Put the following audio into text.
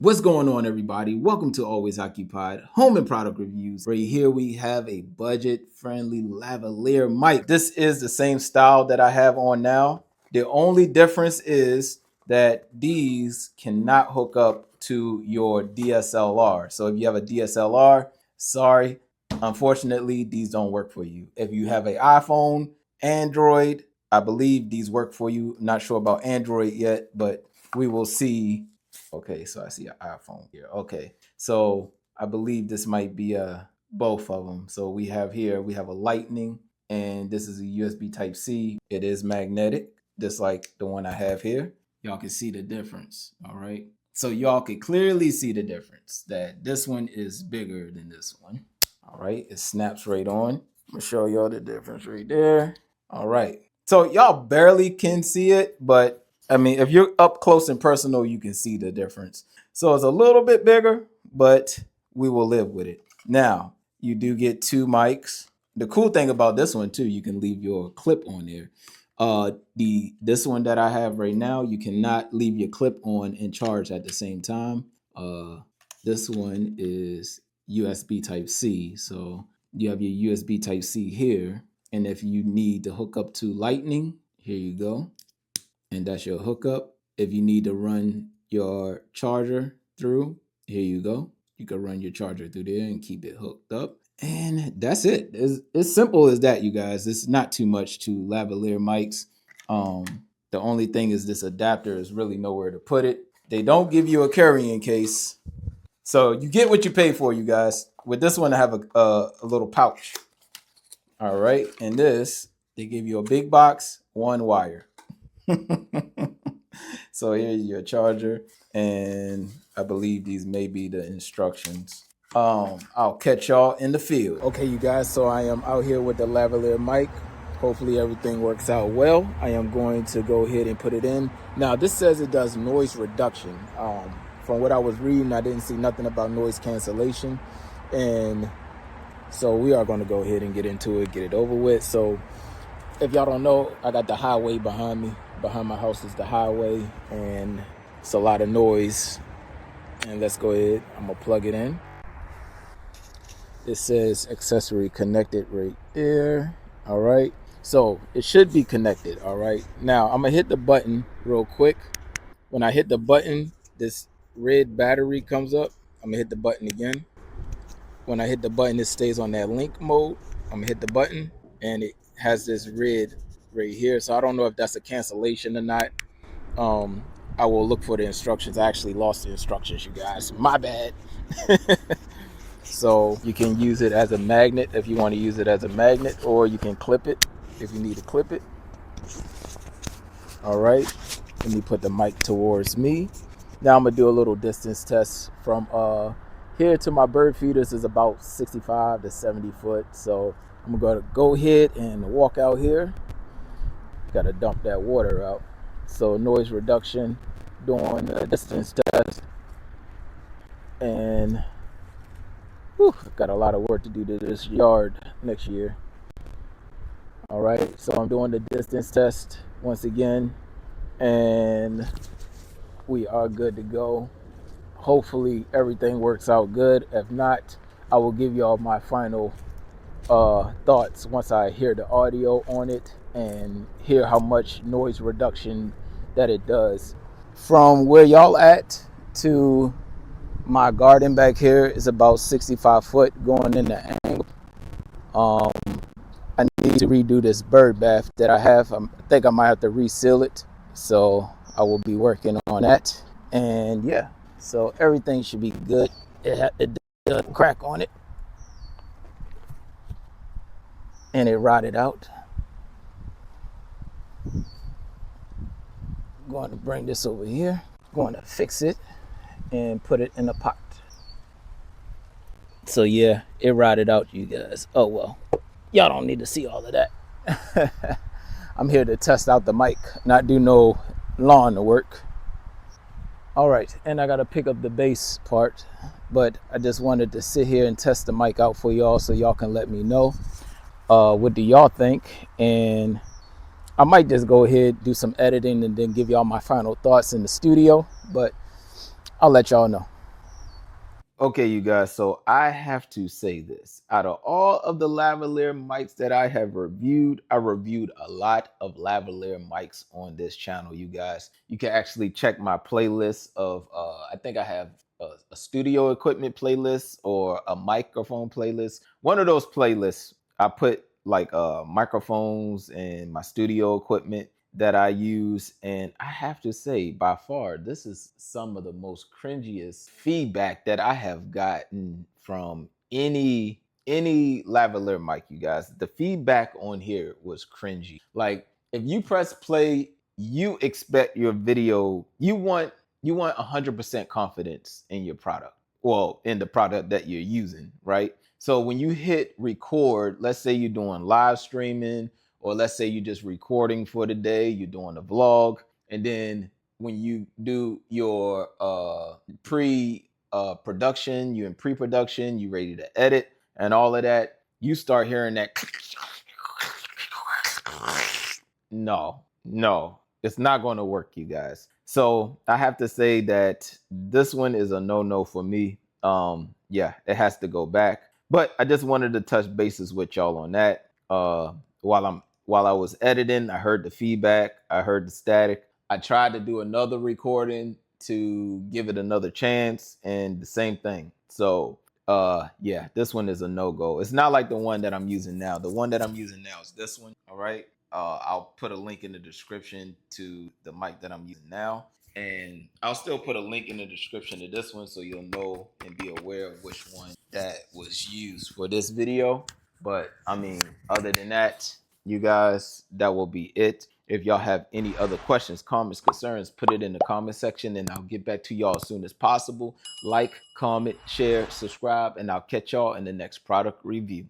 What's going on, everybody? Welcome to Always Occupied Home and Product Reviews. Right here we have a budget-friendly lavalier mic. This is the same style that I have on now. The only difference is that these cannot hook up to your DSLR. So if you have a DSLR, sorry, unfortunately, these don't work for you. If you have an iPhone, Android, I believe these work for you. Not sure about Android yet, but we will see. Okay, so I see an iPhone here. Okay, so I believe this might be both of them. So we have a lightning, and this is a USB type C. It is magnetic, just like the one I have here. Y'all can see the difference, all right? So y'all can clearly see the difference that this one is bigger than this one. All right, it snaps right on. I'm gonna show y'all the difference right there. All right, so y'all barely can see it, but I mean, if you're up close and personal, you can see the difference. So it's a little bit bigger, but we will live with it. Now, you do get two mics. The cool thing about this one too, you can leave your clip on there. This one that I have right now, you cannot leave your clip on and charge at the same time. This one is USB type C. So you have your USB type C here. And if you need to hook up to lightning, here you go. And that's your hookup. If you need to run your charger through, here you go. You can run your charger through there and keep it hooked up. And that's it. It's simple as that, you guys. It's not too much to lavalier mics. The only thing is this adapter is really nowhere to put it. They don't give you a carrying case. So you get what you pay for, you guys. With this one, I have a little pouch. All right. And this, they give you a big box, one wire. So here's your charger, and I believe these may be the instructions. I'll catch y'all in the field. Okay, you guys, so I am out here with the lavalier mic. Hopefully everything works out well. I am going to go ahead and put it in. Now this says it does noise reduction. From what I was reading, I didn't see nothing about noise cancellation, and so we are going to go ahead and get into it, get it over with. So if y'all don't know, I got the highway behind me. Behind my house is the highway, and it's a lot of noise. And let's go ahead. I'm gonna plug it in. It says accessory connected right there. All right. So it should be connected. All right. Now I'm gonna hit the button real quick. When I hit the button, this red battery comes up. I'm gonna hit the button again. When I hit the button, it stays on that link mode. I'm gonna hit the button, and it has this red right here. So I don't know if that's a cancellation or not. I will look for the instructions. I actually lost the instructions, you guys. My bad. So you can use it as a magnet if you want to use it as a magnet, or you can clip it if you need to clip it. All right. Let me put the mic towards me. Now I'm gonna do a little distance test from here to my bird feeders is about 65 to 70 foot. So I'm gonna go ahead and walk out here. Gotta dump that water out. So noise reduction, doing a distance test. And got a lot of work to do to this yard next year. All right, so I'm doing the distance test once again, and we are good to go. Hopefully everything works out good. If not, I will give y'all my final thoughts once I hear the audio on it and hear how much noise reduction that it does. From where y'all at to my garden back here is about 65 foot going in the angle. I need to redo this bird bath that I have. I think I might have to reseal it, so I will be working on that. And yeah, so everything should be good. It does crack on it, and it rotted out. I'm going to bring this over here. I'm going to fix it and put it in a pot. So yeah, it rotted out, you guys. Oh well, y'all don't need to see all of that. I'm here to test out the mic, not do no lawn work. All right, and I gotta pick up the bass part, but I just wanted to sit here and test the mic out for y'all so y'all can let me know what do y'all think. And I might just go ahead, do some editing, and then give y'all my final thoughts in the studio, but I'll let y'all know. Okay, you guys, so I have to say this. Out of all of the lavalier mics that I reviewed a lot of lavalier mics on this channel, you guys. You can actually check my playlist of, I think I have a studio equipment playlist or a microphone playlist. One of those playlists, I put like microphones and my studio equipment that I use. And I have to say, by far, this is some of the most cringiest feedback that I have gotten from any lavalier mic, you guys. The feedback on here was cringy. Like, if you press play, you expect your video, you want 100% confidence in your product. Well, in the product that you're using, right? So when you hit record, let's say you're doing live streaming, or let's say you're just recording for the day, you're doing a vlog, and then when you do your pre production, you're in pre-production, you ready to edit and all of that, you start hearing that. No, it's not going to work, you guys. So I have to say that this one is a no for me. Yeah, it has to go back. But I just wanted to touch bases with y'all on that. While I was editing, I heard the feedback, I heard the static. I tried to do another recording to give it another chance, and the same thing. So yeah, this one is a no-go. It's not like the one that I'm using now. The one that I'm using now is this one. All right. I'll put a link in the description to the mic that I'm using now. And I'll still put a link in the description to this one so you'll know and be aware of which one that was used for this video. But I mean, other than that, you guys, that will be it. If y'all have any other questions, comments, concerns, put it in the comment section and I'll get back to y'all as soon as possible. Like, comment, share, subscribe, and I'll catch y'all in the next product review.